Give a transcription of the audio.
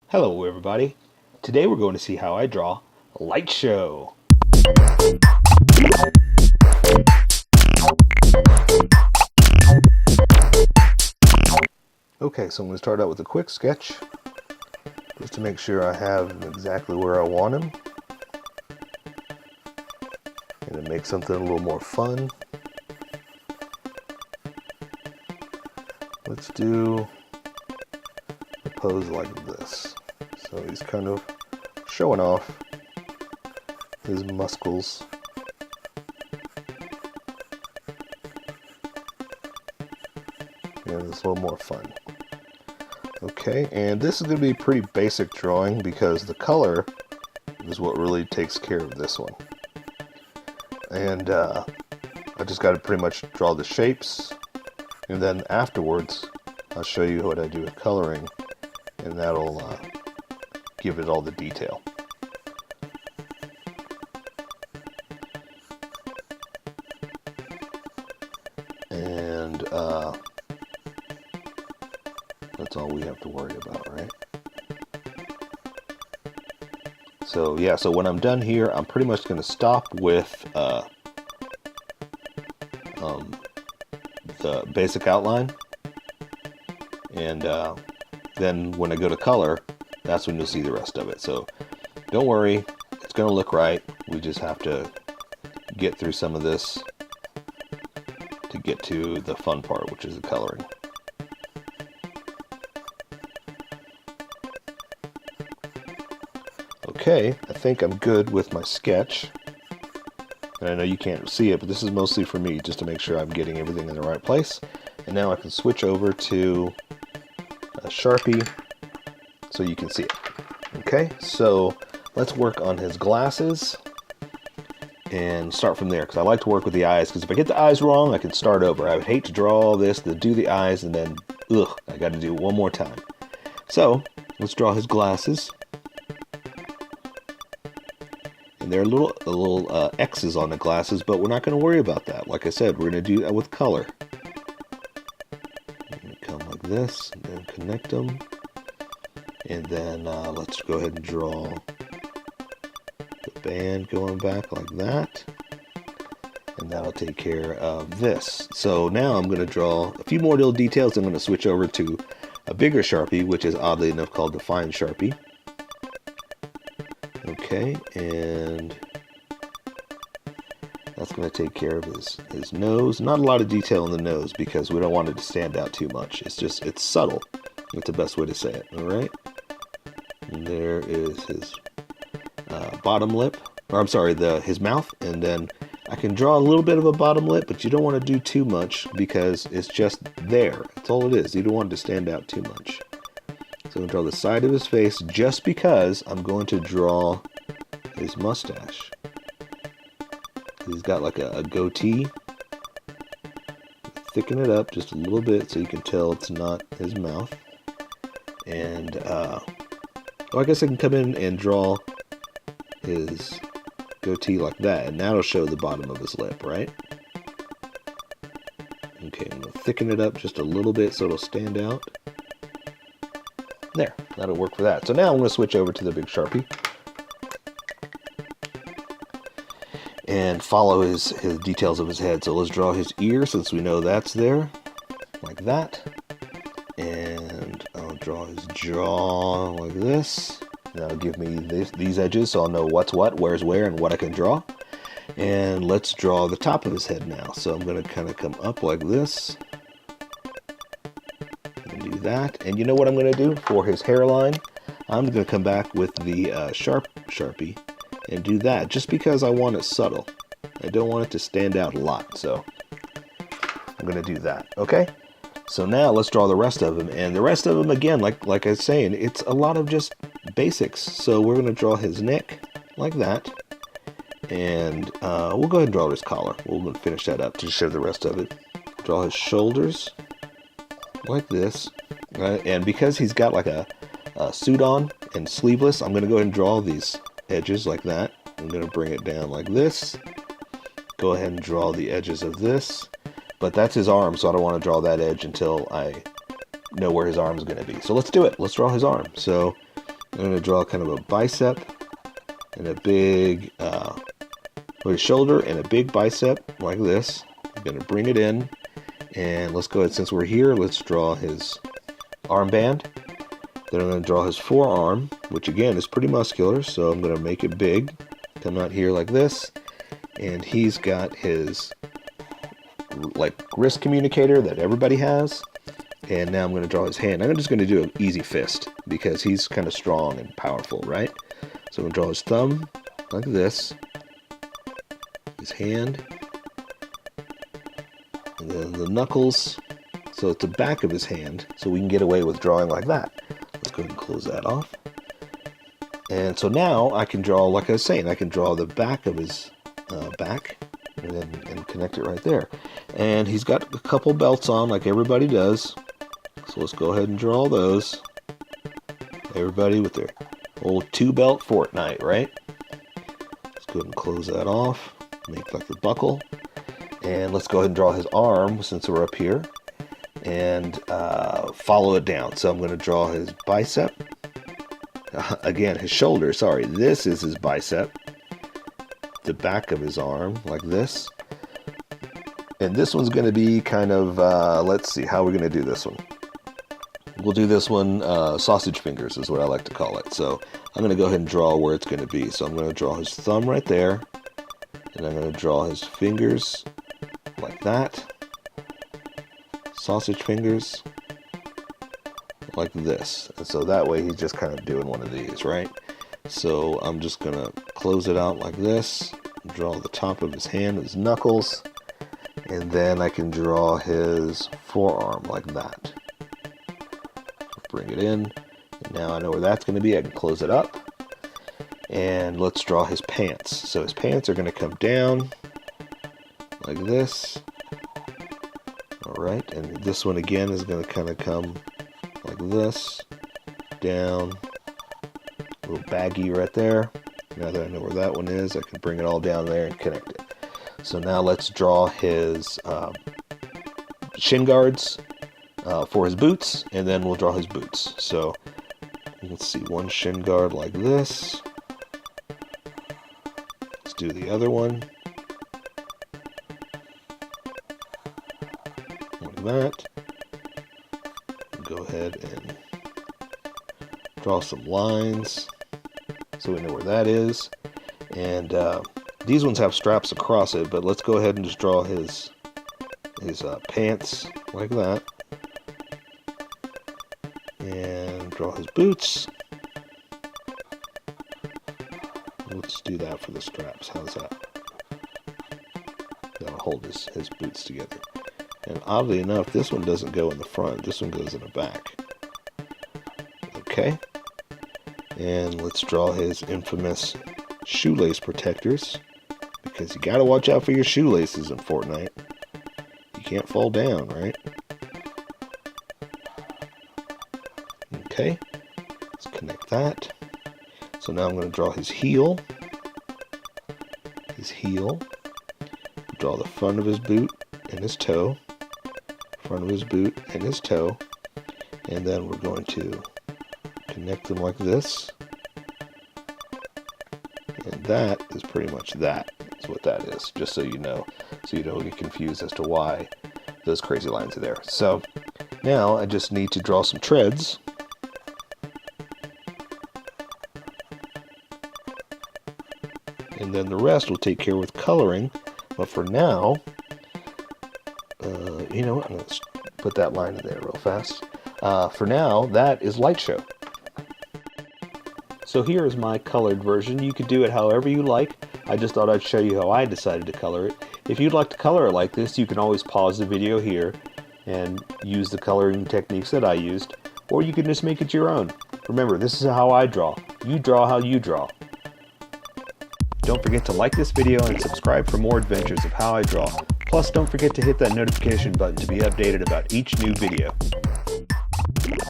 Hello everybody. Today we're going to see how I draw a light show. Okay, so I'm going to start out with a quick sketch just to make sure I have him exactly where I want him. And to make something a little more fun, let's do a pose like this. So he's kind of showing off his muscles. And it's a little more fun. Okay, and this is going to be a pretty basic drawing because the color is what really takes care of this one. And I just got to pretty much draw the shapes, and then afterwards I'll show you what I do with coloring, and that'll give it all the detail. And that's all we have to worry about, right? So yeah, so when I'm done here, I'm pretty much going to stop with the basic outline, and then when I go to color, that's when you'll see the rest of it. So don't worry, it's going to look right. We just have to get through some of this to get to the fun part, which is the coloring. Okay, I think I'm good with my sketch. And I know you can't see it, but this is mostly for me, just to make sure I'm getting everything in the right place. And now I can switch over to a Sharpie so you can see it. Okay, so let's work on his glasses and start from there, because I like to work with the eyes, because if I get the eyes wrong, I can start over. I would hate to draw all this, to do the eyes, and then, I got to do it one more time. So let's draw his glasses. And there are little X's on the glasses, but we're not going to worry about that. Like I said, we're going to do that with color. I'm going to come like this, and then connect them. And then let's go ahead and draw the band going back like that. And that'll take care of this. So now I'm going to draw a few more little details. I'm going to switch over to a bigger Sharpie, which is oddly enough called the Fine Sharpie. Okay, and that's going to take care of his nose. Not a lot of detail in the nose because we don't want it to stand out too much. It's subtle. That's the best way to say it. All right. And there is his bottom lip, or I'm sorry, his mouth, and then I can draw a little bit of a bottom lip, but you don't want to do too much because it's just there. That's all it is. You don't want it to stand out too much. So I'm going to draw the side of his face just because I'm going to draw his mustache. He's got like a goatee. Thicken it up just a little bit so you can tell it's not his mouth. And I guess I can come in and draw his goatee like that, and that'll show the bottom of his lip, right? Okay, I'm going to thicken it up just a little bit so it'll stand out. There, that'll work for that. So now I'm going to switch over to the big Sharpie and follow his details of his head. So let's draw his ear, since we know that's there, like that. And I'll draw his jaw like this. That'll give me these edges, so I'll know what's what, where's where, and what I can draw. And let's draw the top of his head now. So I'm going to kind of come up like this. That, and you know what I'm going to do for his hairline? I'm going to come back with the Sharpie and do that, just because I want it subtle. I don't want it to stand out a lot, so I'm going to do that. Okay, so now let's draw the rest of him, and the rest of him, again, like I was saying, it's a lot of just basics. So we're going to draw his neck like that, and we'll go ahead and draw his collar. We'll finish that up to show the rest of it. Draw his shoulders like this. Right, and because he's got like a suit on and sleeveless, I'm going to go ahead and draw these edges like that. I'm going to bring it down like this. Go ahead and draw the edges of this. But that's his arm, so I don't want to draw that edge until I know where his arm is going to be. So let's do it. Let's draw his arm. So I'm going to draw kind of a bicep and a big shoulder and a big bicep like this. I'm going to bring it in, and let's go ahead, since we're here, let's draw his armband. Then I'm going to draw his forearm, which again is pretty muscular, so I'm going to make it big. Come out here like this, and he's got his like wrist communicator that everybody has. And now I'm going to draw his hand. I'm just going to do an easy fist because he's kind of strong and powerful, right? So I'm going to draw his thumb like this, his hand, and then the knuckles. So it's the back of his hand, so we can get away with drawing like that. Let's go ahead and close that off. And so now I can draw, like I was saying, I can draw the back of his back and connect it right there. And he's got a couple belts on like everybody does. So let's go ahead and draw those. Everybody with their old 2-belt Fortnight, right? Let's go ahead and close that off. Make like the buckle. And let's go ahead and draw his arm since we're up here. And follow it down. So I'm going to draw his bicep. Again, his shoulder, sorry. This is his bicep. The back of his arm, like this. And this one's going to be kind of, let's see, how we're going to do this one. We'll do this one, sausage fingers is what I like to call it. So I'm going to go ahead and draw where it's going to be. So I'm going to draw his thumb right there. And I'm going to draw his fingers like that. Sausage fingers like this. And so that way he's just kind of doing one of these, right? So I'm just going to close it out like this. Draw the top of his hand, his knuckles. And then I can draw his forearm like that. Bring it in. And now I know where that's going to be. I can close it up. And let's draw his pants. So his pants are going to come down like this. Alright, and this one again is going to kind of come like this. Down. A little baggy right there. Now that I know where that one is, I can bring it all down there and connect it. So now let's draw his shin guards for his boots, and then we'll draw his boots. So let's see, one shin guard like this. Let's do the other one. Like that. Go ahead and draw some lines so we know where that is. And these ones have straps across it, but let's go ahead and just draw his pants like that. And draw his boots. Let's do that for the straps. How's that? That'll hold his boots together. And oddly enough, this one doesn't go in the front. This one goes in the back. Okay. And let's draw his infamous shoelace protectors. Because you gotta watch out for your shoelaces in Fortnite. You can't fall down, right? Okay. Let's connect that. So now I'm going to draw his heel. His heel. Draw the front of his boot and his toe. Front of his boot and his toe. And then we're going to connect them like this. And that is pretty much that. That's what that is, just so you know. So you don't get confused as to why those crazy lines are there. So now I just need to draw some treads. And then the rest we'll take care with coloring. But for now, you know what? Let's put that line in there real fast. For now, that is Liteshow. So here is my colored version. You could do it however you like. I just thought I'd show you how I decided to color it. If you'd like to color it like this, you can always pause the video here and use the coloring techniques that I used, or you can just make it your own. Remember, this is how I draw. You draw how you draw. Don't forget to like this video and subscribe for more adventures of how I draw. Plus, don't forget to hit that notification button to be updated about each new video.